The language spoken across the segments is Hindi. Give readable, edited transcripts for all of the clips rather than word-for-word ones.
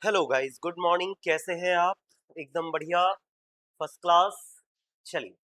Hello guys, good morning. कैसे हैं आप? एकदम बढ़िया, फर्स्ट क्लास। चलिए,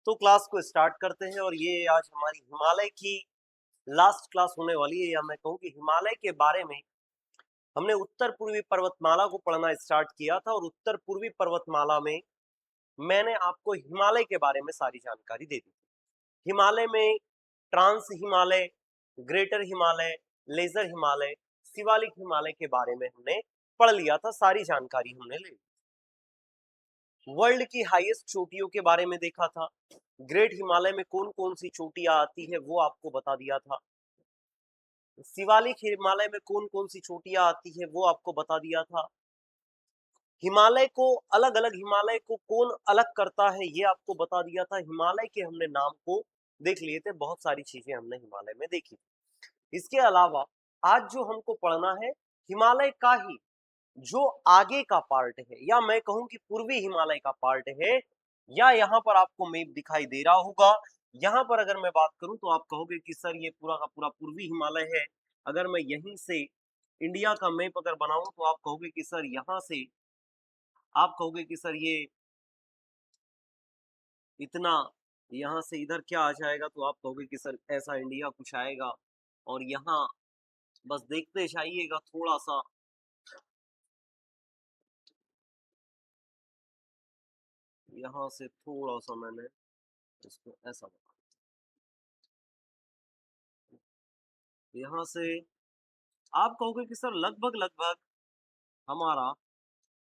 तो क्लास को स्टार्ट करते हैं। और ये आज हमारी हिमालय की लास्ट क्लास होने वाली है, या मैं कहूँ कि हिमालय के बारे में हमने उत्तर पूर्वी पर्वतमाला को पढ़ना स्टार्ट किया था। और उत्तर पूर्वी पर्वतमाला में मैंने आपको हिमालय के बारे में सारी जानकारी दे दी थी। हिमालय में trans Himalaya, greater Himalaya, lesser Himalaya, Shivalik Himalaya के बारे में हमने पढ़ लिया था, सारी जानकारी हमने ले ली। वर्ल्ड की हाईएस्ट चोटियों के बारे में देखा था। ग्रेट हिमालय में कौन कौन सी चोटियां आती है वो आपको बता दिया था। शिवालिक हिमालय में कौन कौन सी चोटियां आती है वो आपको बता दिया था। हिमालय को अलग अलग, हिमालय को कौन अलग करता है ये आपको बता दिया था। हिमालय के हमने नाम को देख लिए थे, बहुत सारी चीजें हमने हिमालय में देखी। इसके अलावा आज जो हमको पढ़ना है, हिमालय का ही जो आगे का पार्ट है, या मैं कहूं कि पूर्वी हिमालय का पार्ट है, या यहाँ पर आपको मैप दिखाई दे रहा होगा। यहाँ पर अगर मैं बात करूं तो आप कहोगे कि सर ये पूरा का पूरा पूर्वी हिमालय है। अगर मैं यहीं से इंडिया का मैप अगर बनाऊं तो आप कहोगे कि सर यहाँ से, आप कहोगे कि सर ये इतना यहाँ से इधर क्या आ जाएगा, तो आप कहोगे कि सर ऐसा इंडिया कुछ आएगा। और यहाँ बस देखते जाइएगा थोड़ा सा, यहाँ से थोड़ा सा मैंने इसको ऐसा बना, यहाँ से आप कहोगे कि सर लगभग लगभग हमारा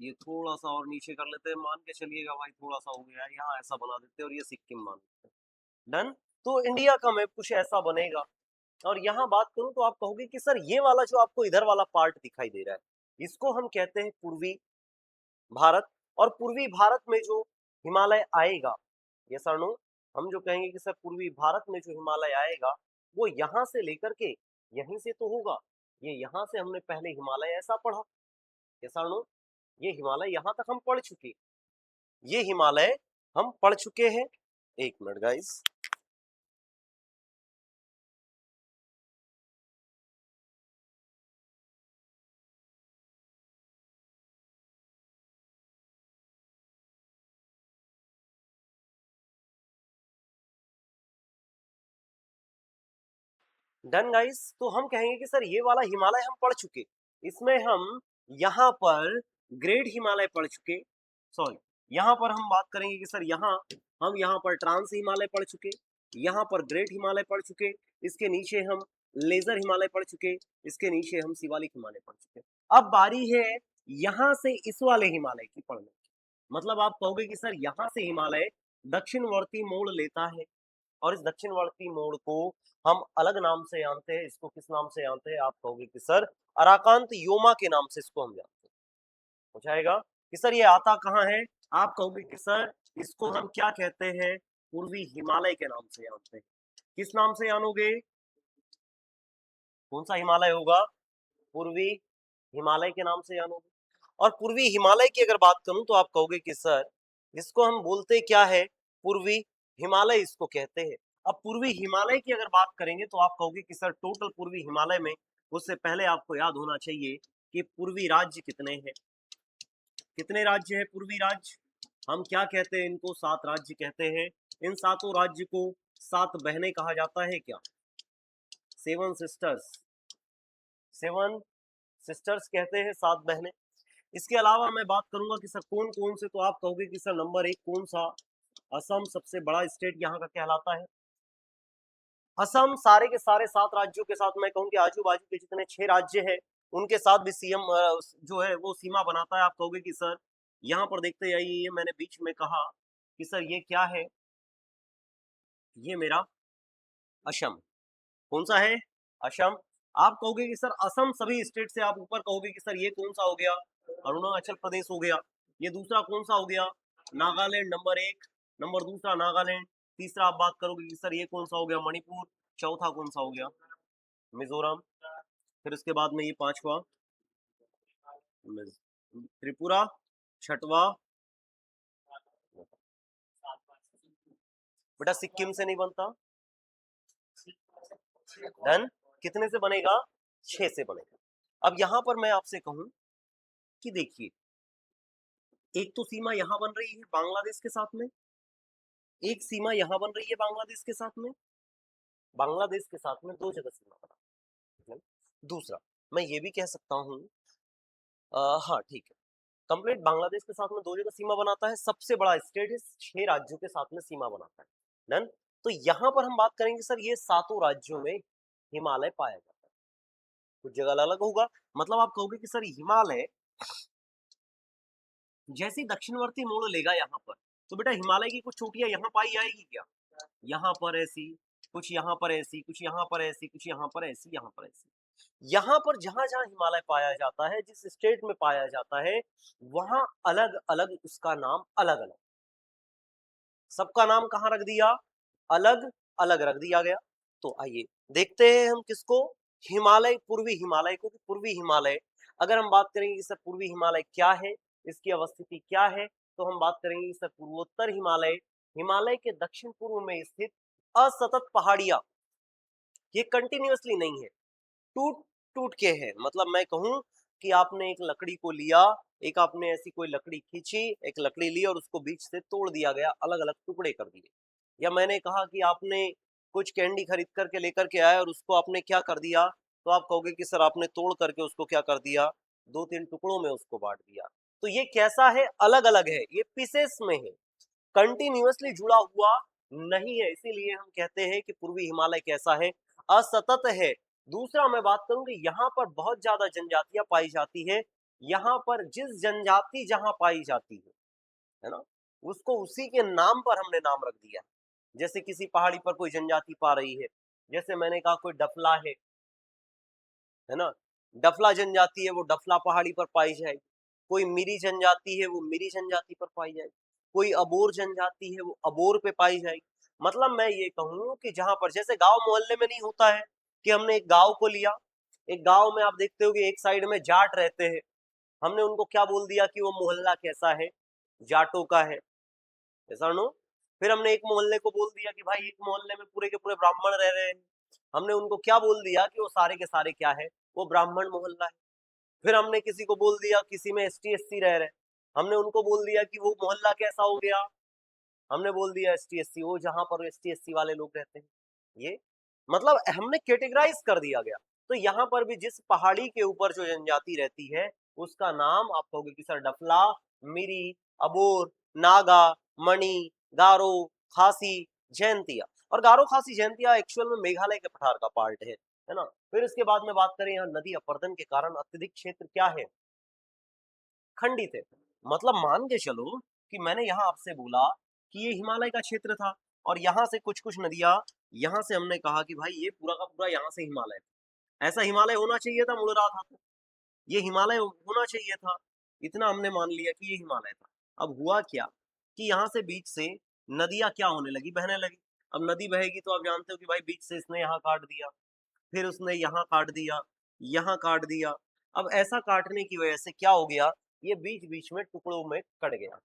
ये थोड़ा सा और नीचे कर लेते हैं, मान के चलिएगा भाई थोड़ा सा हो गया, यहाँ ऐसा बना देते हैं और ये सिक्किम मान लेते हैं। डन। तो इंडिया का मैप कुछ ऐसा बनेगा। और यहाँ बात करूं तो आप कहोगे कि सर ये वाला जो आपको इधर वाला पार्ट दिखाई दे रहा है, इसको हम कहते हैं पूर्वी भारत। और पूर्वी भारत में जो हिमालय आएगा, ये सरनो, हम जो कहेंगे कि सर पूर्वी भारत में जो हिमालय आएगा वो यहाँ से लेकर के यहीं से तो होगा। ये यहाँ से हमने पहले हिमालय ऐसा पढ़ा, ये सरनो, ये हिमालय यहाँ तक हम पढ़ चुके, ये हिमालय हम पढ़ चुके हैं। एक मिनट गाइस, डन गाइस। तो हम कहेंगे कि सर ये वाला हिमालय हम पढ़ चुके, इसमें हम यहाँ पर ग्रेट हिमालय पढ़ चुके, सॉरी, यहाँ पर हम बात करेंगे कि सर यहाँ हम यहाँ पर ट्रांस हिमालय पढ़ चुके, यहाँ पर ग्रेट हिमालय पढ़ चुके, इसके नीचे हम लेजर हिमालय पढ़ चुके, इसके नीचे हम शिवालिक हिमालय पढ़ चुके। अब बारी है यहाँ से इस वाले हिमालय की पढ़ने की। मतलब आप कहोगे कि सर यहाँ से हिमालय दक्षिणवर्ती मोड़ लेता है, और इस दक्षिणवर्ती मोड़ को हम अलग नाम से जानते हैं। इसको किस नाम से जानते हैं? आप कहोगे कि सर अराकांत योमा के नाम से इसको हम जानते हैं। हो जाएगा कि सर ये आता कहाँ है? आप कहोगे कि सर इसको हम क्या कहते हैं? पूर्वी हिमालय के नाम से जानते हैं। किस नाम से जानोगे? कौन सा हिमालय होगा? पूर्वी हिमालय के नाम से जानोगे। और पूर्वी हिमालय की अगर बात करूं तो आप कहोगे कि सर इसको हम बोलते क्या है? पूर्वी हिमालय इसको कहते हैं। अब पूर्वी हिमालय की अगर बात करेंगे तो आप कहोगे कि सर टोटल पूर्वी हिमालय में, उससे पहले आपको याद होना चाहिए कि पूर्वी राज्य कितने हैं। कितने राज्य हैं पूर्वी राज्य? हम क्या कहते हैं इनको? 7 राज्य कहते हैं। इन सातों राज्य को 7 बहनें कहा जाता है क्या? 7 सिस्टर्स, 7 सिस्टर्स कहते हैं, 7 बहनें। इसके अलावा मैं बात करूंगा कि सर कौन कौन से, तो आप कहोगे कि सर नंबर 1 कौन सा? असम सबसे बड़ा स्टेट यहाँ का कहलाता है। असम सारे के सारे 7 राज्यों के साथ, मैं कहूँ कि आजू बाजू के जितने 6 राज्य हैं उनके साथ भी सीएम जो है वो सीमा बनाता है। आप कहोगे कि सर यहाँ पर देखते जाइए, ये मैंने बीच में कहा कि सर ये क्या है? ये मेरा असम। कौन सा है? असम। आप कहोगे कि सर असम सभी स्टेट से, आप ऊपर कहोगे कि सर ये कौन सा हो गया? अरुणाचल प्रदेश हो गया। ये दूसरा कौन सा हो गया? नागालैंड नंबर 1। नंबर दूसरा नागालैंड। तीसरा आप बात करोगे कि सर ये कौन सा हो गया? मणिपुर। चौथा कौन सा हो गया? मिजोरम। फिर उसके बाद में ये पांचवा त्रिपुरा। छठवा बेटा सिक्किम से नहीं बनता। डन। कितने से बनेगा? 6 से बनेगा। अब यहां पर मैं आपसे कहूं कि देखिए एक तो सीमा यहां बन रही है बांग्लादेश के साथ में, एक सीमा यहां बन रही है बांग्लादेश के साथ में, बांग्लादेश के साथ में दो जगह सीमा बना है। दूसरा मैं ये भी कह सकता हूं, हाँ ठीक है, कंप्लीट बांग्लादेश के साथ में दो जगह सीमा बनाता है, सबसे बड़ा स्टेट है, 6 राज्यों के साथ में सीमा बनाता है। डन। तो यहां पर हम बात करेंगे सर ये सातों राज्यों में हिमालय पाया जाता है, कुछ जगह अलग अलग होगा। मतलब आप कहोगे कि सर हिमालय जैसे ही दक्षिणवर्ती मोड़ लेगा यहाँ पर, तो बेटा हिमालय की कुछ चोटियां यहाँ पाई जाएगी क्या, यहाँ पर ऐसी, कुछ यहाँ पर ऐसी, कुछ यहाँ पर ऐसी, कुछ यहाँ पर ऐसी, यहाँ पर ऐसी। यहाँ पर जहां जहां हिमालय पाया जाता है, जिस स्टेट में पाया जाता है, वहां अलग अलग उसका नाम अलग अलग, सबका नाम कहाँ रख दिया, अलग अलग रख दिया गया। तो आइए देखते हैं हम किसको, हिमालय, पूर्वी हिमालय को। पूर्वी हिमालय अगर हम बात करेंगे कि सर पूर्वी हिमालय क्या है, इसकी अवस्थिति क्या है, तो हम बात करेंगे कि सर पूर्वोत्तर हिमालय, हिमालय के दक्षिण पूर्व में स्थित असतत पहाड़ियां, ये कंटिन्यूअसली नहीं है, टूट टूट के है। मतलब मैं कहूं कि आपने एक लकड़ी को लिया, एक आपने ऐसी कोई लकड़ी खींची, एक लकड़ी ली और उसको बीच से तोड़ दिया गया, अलग अलग टुकड़े कर दिए। या मैंने कहा कि आपने कुछ कैंडी खरीद करके लेकर के आए और उसको आपने क्या कर दिया, तो आप कहोगे कि सर आपने तोड़ करके उसको क्या कर दिया, दो तीन टुकड़ों में उसको बांट दिया। तो ये कैसा है, अलग अलग है, ये पीसेस में है, कंटिन्यूअसली जुड़ा हुआ नहीं है। इसीलिए हम कहते हैं कि पूर्वी हिमालय कैसा है, असतत है। दूसरा मैं बात करूं कि यहाँ पर बहुत ज्यादा जनजातियां पाई जाती है, यहाँ पर जिस जनजाति जहां पाई जाती है ना, उसको उसी के नाम पर हमने नाम रख दिया। जैसे किसी पहाड़ी पर कोई जनजाति पा रही है, जैसे मैंने कहा कोई डफला है ना, डफला जनजाति है, वो डफला पहाड़ी पर पाई जाएगी। कोई मिरी जनजाति है, वो मिरी जनजाति पर पाई जाएगी। कोई अबोर जनजाति है, वो अबोर पे पाई जाएगी। मतलब मैं ये कहूं कि जहां पर जैसे गांव मोहल्ले में नहीं होता है कि हमने एक गांव को लिया, एक गांव में आप देखते हो कि एक साइड में जाट रहते हैं, हमने उनको क्या बोल दिया कि वो मोहल्ला कैसा है, जाटों का है, ऐसा नो। फिर हमने एक मोहल्ले को बोल दिया कि भाई एक मोहल्ले में पूरे के पूरे ब्राह्मण रह रहे हैं, हमने उनको क्या बोल दिया कि वो सारे के सारे क्या है, वो ब्राह्मण मोहल्ला है। फिर हमने किसी को बोल दिया, किसी में एसटी एससी रह रहे, हमने उनको बोल दिया कि वो मोहल्ला कैसा हो गया, हमने बोल दिया एसटी एससी, वो जहां पर एसटी एससी वाले लोग रहते हैं। ये मतलब हमने कैटेगराइज कर दिया गया। तो यहाँ पर भी जिस पहाड़ी के ऊपर जो जनजाति रहती है, उसका नाम आप कहोगे कि सर डफला, मिरी, अबोर, नागा, मणि, गारो, खासी, जयंतिया। और गारो खासी जयंतिया एक्चुअल में मेघालय के पठार का पार्ट है ना। फिर इसके बाद में बात करें, यहाँ नदी अपर्दन के कारण अत्यधिक क्षेत्र क्या है, खंडित है। मतलब मान के चलो कि मैंने यहाँ आपसे बोला कि ये हिमालय का क्षेत्र था, और यहाँ से कुछ कुछ नदियां, यहाँ से हमने कहा कि भाई ये पूरा का पूरा यहाँ से हिमालय है। ऐसा हिमालय होना चाहिए था, मुड़ रहा था तो ये हिमालय होना चाहिए था, इतना हमने मान लिया कि ये हिमालय था। अब हुआ क्या कि यहाँ से बीच से नदियां क्या होने लगी, बहने लगी। अब नदी बहेगी तो आप जानते हो कि भाई बीच से इसने यहाँ काट दिया, फिर उसने यहाँ काट दिया, यहाँ काट दिया। अब ऐसा काटने की वजह से क्या हो गया, ये बीच बीच में टुकड़ों में कट गया।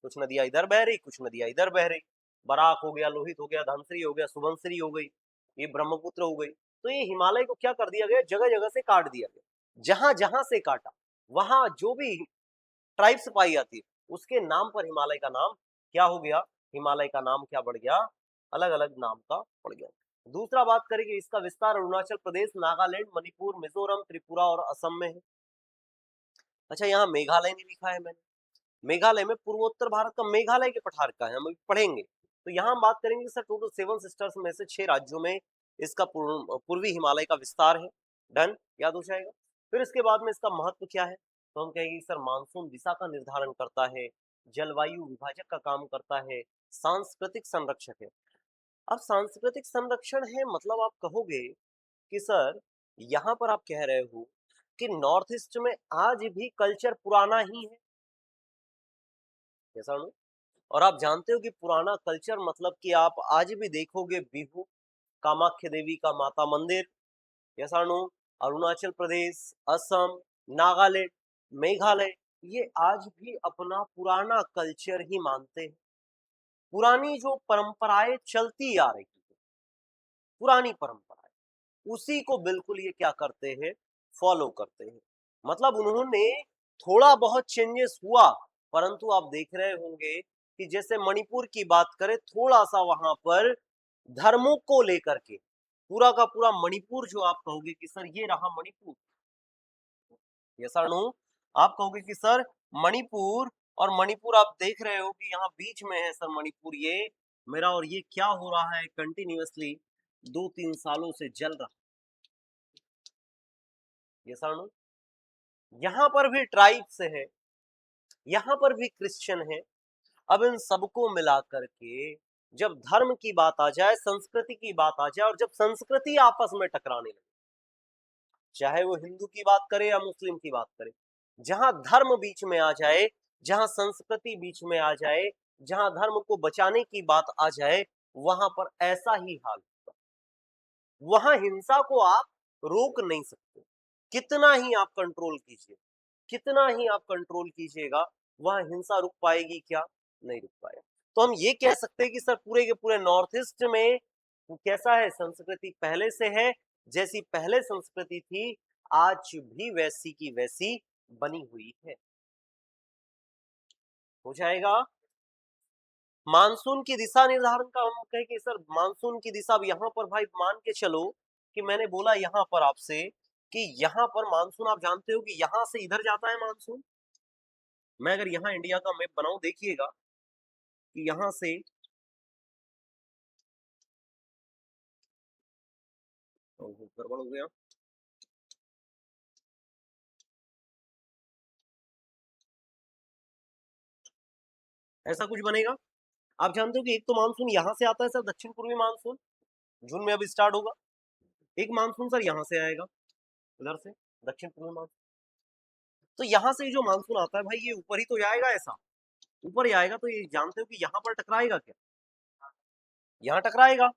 कुछ नदियां इधर बह रही, कुछ नदियां इधर बह रही, बराक हो गया, लोहित हो गया, धनश्री हो गया, सुबनश्री हो गई, ये ब्रह्मपुत्र हो गई। तो ये हिमालय को क्या कर दिया गया, जगह जगह से काट दिया गया। जहां जहां से काटा, वहां जो भी ट्राइब्स पाई जाती है, उसके नाम पर हिमालय का नाम क्या हो गया, हिमालय का नाम क्या बढ़ गया, अलग अलग नाम का पड़ गया। दूसरा बात करेंगे, इसका विस्तार अरुणाचल प्रदेश, नागालैंड, मणिपुर, मिजोरम, त्रिपुरा और असम में है। अच्छा यहाँ मेघालय नहीं लिखा है मैंने, मेघालय में पूर्वोत्तर भारत का मेघालय के पठार का है, हम अभी पढ़ेंगे। तो यहाँ हम बात करेंगे सर टोटल 7 सिस्टर्स में से 6 राज्यों में इसका पूर्वी हिमालय का विस्तार है। डन, याद हो जाएगा। फिर इसके बाद में इसका महत्व क्या है, तो हम कहेंगे सर मानसून दिशा का निर्धारण करता है, जलवायु विभाजक का काम करता है, सांस्कृतिक संरक्षक है। अब सांस्कृतिक संरक्षण है मतलब आप कहोगे कि सर यहाँ पर आप कह रहे हो कि नॉर्थ ईस्ट में आज भी कल्चर पुराना ही है, कैसा? और आप जानते हो कि पुराना कल्चर मतलब कि आप आज भी देखोगे बिहू, कामाख्या देवी का माता मंदिर, ऐसा नो, अरुणाचल प्रदेश, असम, नागालैंड, मेघालय, ये आज भी अपना पुराना कल्चर ही मानते हैं। पुरानी जो परंपराएं चलती आ रही है, पुरानी परंपराएं, उसी को बिल्कुल ये क्या करते हैं, फॉलो करते हैं। मतलब उन्होंने थोड़ा बहुत चेंजेस हुआ, परंतु आप देख रहे होंगे कि जैसे मणिपुर की बात करें, थोड़ा सा वहां पर धर्मों को लेकर के पूरा का पूरा मणिपुर जो आप कहोगे कि सर ये रहा मणिपुर, यस और नो, आप कहोगे कि सर मणिपुर, और मणिपुर आप देख रहे हो कि यहाँ बीच में है सर मणिपुर, ये मेरा, और ये क्या हो रहा है कंटिन्यूअसली 2-3 सालों से जल रहा, यस और नो। यहाँ पर भी ट्राइब्स है, यहाँ पर भी क्रिश्चियन है। अब इन सबको मिला करके जब धर्म की बात आ जाए, संस्कृति की बात आ जाए, और जब संस्कृति आपस में टकराने लगे, चाहे वो हिंदू की बात करे या मुस्लिम की बात करे, जहां धर्म बीच में आ जाए, जहां संस्कृति बीच में आ जाए, जहां धर्म को बचाने की बात आ जाए, वहां पर ऐसा ही हाल होगा। वहां हिंसा को आप रोक नहीं सकते, कितना ही आप कंट्रोल कीजिए, कितना ही आप कंट्रोल कीजिएगा, वहां हिंसा रुक पाएगी क्या? नहीं रुक पाएगा। तो हम ये कह सकते हैं कि सर पूरे के पूरे नॉर्थ ईस्ट में कैसा है, संस्कृति पहले से है, जैसी पहले संस्कृति थी आज भी वैसी की वैसी बनी हुई है। हो जाएगा। मानसून की दिशा निर्धारण का हम कहें कि सर मानसून की दिशा, अब यहाँ पर भाई मान के चलो कि मैंने बोला यहाँ पर आपसे कि यहाँ पर मानसून, आप जानते हो कि यहाँ से इधर जाता है मानसून। मैं अगर यहाँ इंडिया का मैप बनाऊं, देखिएगा कि यहाँ से गड़बड़ हो गया, ऐसा कुछ बनेगा। आप जानते हो कि एक तो मानसून यहाँ से आता है सर, दक्षिण पूर्वी मानसून, जून में अभी स्टार्ट होगा। एक मानसून सर यहाँ से आएगा, इधर से दक्षिण पूर्वी मानसून। तो यहाँ से जो मानसून आता है भाई, ये ऊपर ही तो जाएगा, ऐसा ऊपर ही आएगा। तो ये जानते हो कि यहाँ पर टकराएगा क्या? यहाँ टकराएगा,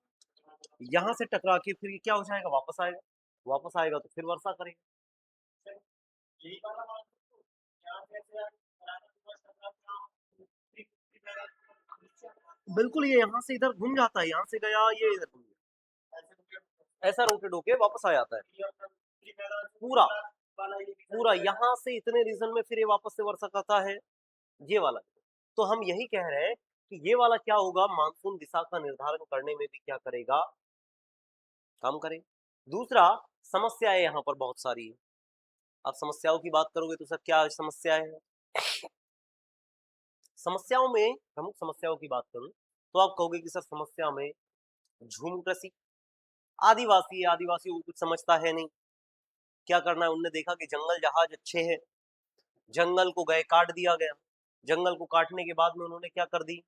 यहाँ से टकरा के फिर ये क्या हो जाएगा, वापस आएगा, वापस आएगा तो फिर वर्षा करेगा। बिल्कुल, ये यहाँ से इधर घूम जाता है, यहाँ से गया ये इधर घूम गया, ऐसा रोटेट होके वापस आ जाता है पूरा पूरा, यहाँ से इतने रीजन में फिर ये वापस से वर्षा करता है, ये वाला। तो हम यही कह रहे हैं कि ये वाला क्या होगा, मानसून दिशा का निर्धारण करने में भी क्या करेगा, काम करेगा। दूसरा, समस्याएं यहाँ पर बहुत सारी है। आप समस्याओं की बात करोगे तो सर क्या समस्याएं हैं? समस्याओं में प्रमुख समस्याओं की बात करूं तो आप कहोगे कि सर समस्या में झूम कृषि, आदिवासी, आदिवासी को कुछ समझता है नहीं, क्या करना है, उनने देखा कि जंगल जहाज अच्छे हैं, जंगल को गए काट दिया गया, जंगल को काटने के बाद में उन्होंने क्या कर दी,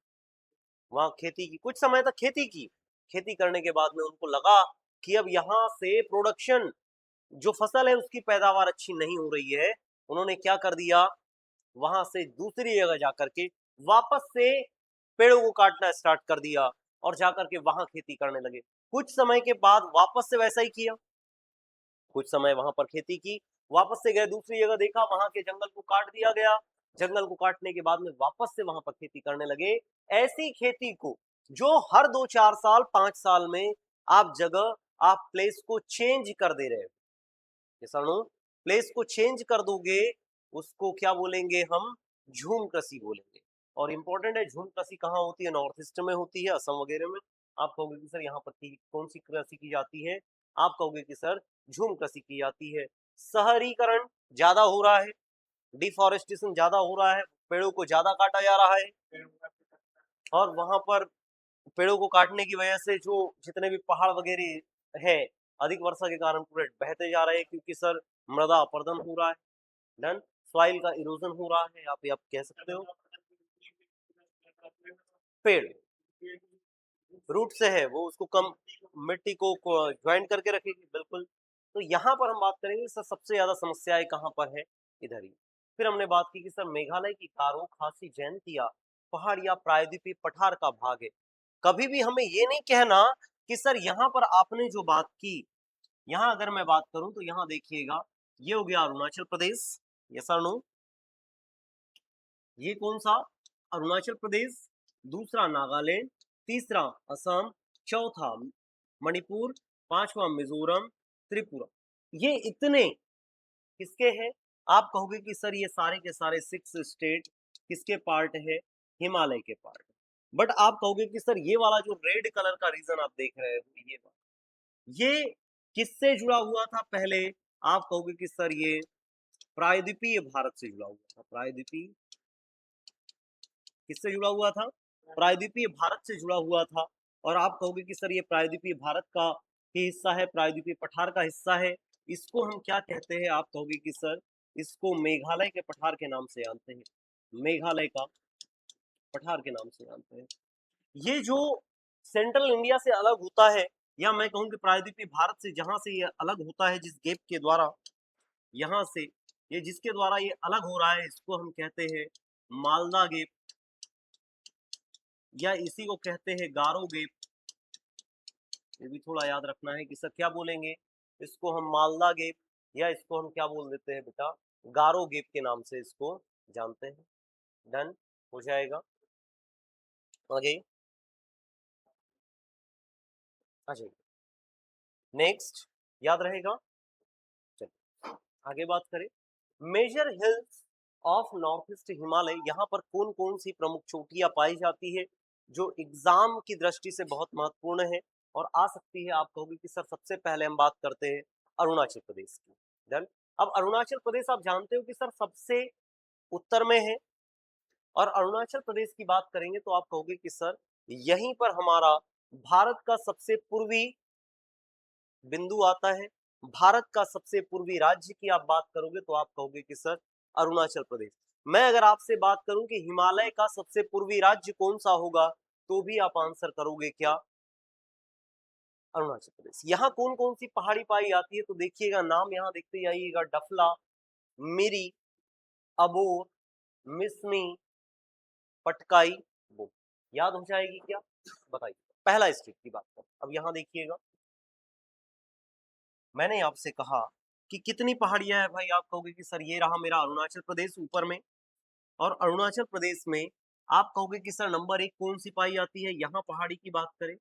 वहां खेती की, कुछ समय तक खेती की, खेती करने के बाद में उनको लगा कि अब यहाँ से प्रोडक्शन, जो फसल है उसकी पैदावार अच्छी नहीं हो रही है, उन्होंने क्या कर दिया, वहां से दूसरी जगह जाकर के वापस से पेड़ों को काटना स्टार्ट कर दिया, और जाकर के वहां खेती करने लगे। कुछ समय के बाद वापस से वैसा ही किया, कुछ समय वहां पर खेती की, वापस से गए दूसरी जगह, देखा वहां के जंगल को काट दिया गया, जंगल को काटने के बाद में वापस से वहां पर खेती करने लगे। ऐसी खेती को जो हर 2-4 साल 5 साल में आप जगह, आप प्लेस को चेंज कर दे रहे हो, किसानों प्लेस को चेंज कर दोगे, उसको क्या बोलेंगे हम, झूम कृषि बोलेंगे। और इंपॉर्टेंट है, झूम कृषि कहाँ होती है, नॉर्थ ईस्ट में होती है, असम वगैरह में। आप कहोगे कि सर यहाँ पर कौन सी कृषि की जाती है, आप कहोगे कि सर झूम कृषि की जाती है। शहरीकरण ज्यादा हो रहा है, डिफॉरेस्टेशन ज्यादा हो रहा है, पेड़ों को ज्यादा काटा जा रहा है, और वहां पर पेड़ों को काटने की वजह से जो जितने भी पहाड़ वगैरह है, अधिक वर्षा के कारण पूरे बहते जा रहे हैं, क्योंकि सर मृदा अपरदन हो रहा है, डन, सॉइल का इरोजन हो रहा है, आप कह सकते हो। पेड़ रूट से है, वो उसको कम, मिट्टी को ज्वाइंट करके रखेगी, बिल्कुल। तो यहाँ पर हम बात करेंगे सर सबसे ज्यादा समस्याएं कहाँ पर है, इधर ही। फिर हमने बात की कि सर मेघालय की गारो, खासी, जयंतिया पहाड़िया प्रायद्वीपीय पठार का भाग है। कभी भी हमें ये नहीं कहना कि सर यहाँ पर आपने जो बात की, यहाँ अगर मैं बात करूं तो यहाँ देखिएगा, ये हो गया अरुणाचल प्रदेश, यस और नो, ये कौन सा, अरुणाचल प्रदेश, दूसरा नागालैंड, तीसरा असम, चौथा मणिपुर, पांचवा मिजोरम, त्रिपुरा। ये इतने किसके हैं, आप कहोगे कि सर ये सारे के सारे 6 स्टेट किसके पार्ट है? हिमालय के पार्ट। बट आप कहोगे कि सर ये वाला जो रेड कलर का रीजन आप देख रहे हो, ये किससे जुड़ा हुआ था पहले? आप कहोगे कि सर ये प्रायद्वीपीय भारत से जुड़ा हुआ था। प्रायद्वीपीय किससे जुड़ा हुआ था? प्रायद्वीपीय भारत से जुड़ा हुआ था। और आप कहोगे कि सर ये प्रायद्वीपीय भारत का ही हिस्सा है, प्रायद्वीपीय पठार का हिस्सा है। इसको हम क्या कहते हैं? आप कहोगे कि सर इसको मेघालय के पठार के नाम से जानते हैं। मेघालय का पठार के नाम से जानते हैं। ये जो सेंट्रल इंडिया से अलग होता है, या मैं कहूँ कि प्रायद्वीपीय भारत से जहां से ये अलग होता है, जिस गेप के द्वारा, यहाँ से ये जिसके द्वारा ये अलग हो रहा है, इसको हम कहते हैं मालदा गेप, या इसी को कहते हैं गारो गेप। ये भी थोड़ा याद रखना है कि सर क्या बोलेंगे, इसको हम मालदा गेप, या इसको हम क्या बोल देते हैं बेटा, गारो गेप के नाम से इसको जानते हैं। डन हो जाएगा। आगे आ जाइए, नेक्स्ट याद रहेगा। चलिए आगे बात करें। Major hills of north east Himalaya, यहाँ पर कौन कौन सी प्रमुख चोटियां पाई जाती है जो एग्जाम की दृष्टि से बहुत महत्वपूर्ण है और आ सकती है? आप कहोगे कि सर सबसे पहले हम बात करते हैं अरुणाचल प्रदेश की। डन। अब अरुणाचल प्रदेश आप जानते हो कि सर सबसे उत्तर में है, और अरुणाचल प्रदेश की बात करेंगे तो आप कहोगे कि सर यहीं पर हमारा भारत का सबसे पूर्वी बिंदु आता है। भारत का सबसे पूर्वी राज्य की आप बात करोगे तो आप कहोगे कि सर अरुणाचल प्रदेश। मैं अगर आपसे बात करूं कि हिमालय का सबसे पूर्वी राज्य कौन सा होगा, तो भी आप आंसर करोगे क्या? अरुणाचल प्रदेश। यहाँ कौन कौन सी पहाड़ी पाई जाती है? तो देखिएगा, नाम यहाँ देखते जाइएगा, डफला, मिरी, अबोर, मिसमी, पटकाई, वो याद हो जाएगी क्या? बताइए। पहला स्टेट की बात करें, अब यहाँ देखिएगा, मैंने आपसे कहा कि कितनी पहाड़ियां हैं भाई? आप कहोगे कि सर ये रहा मेरा अरुणाचल प्रदेश ऊपर में, और अरुणाचल प्रदेश में आप कहोगे कि सर नंबर 1 कौन सी पाई जाती है? यहाँ पहाड़ी की बात करें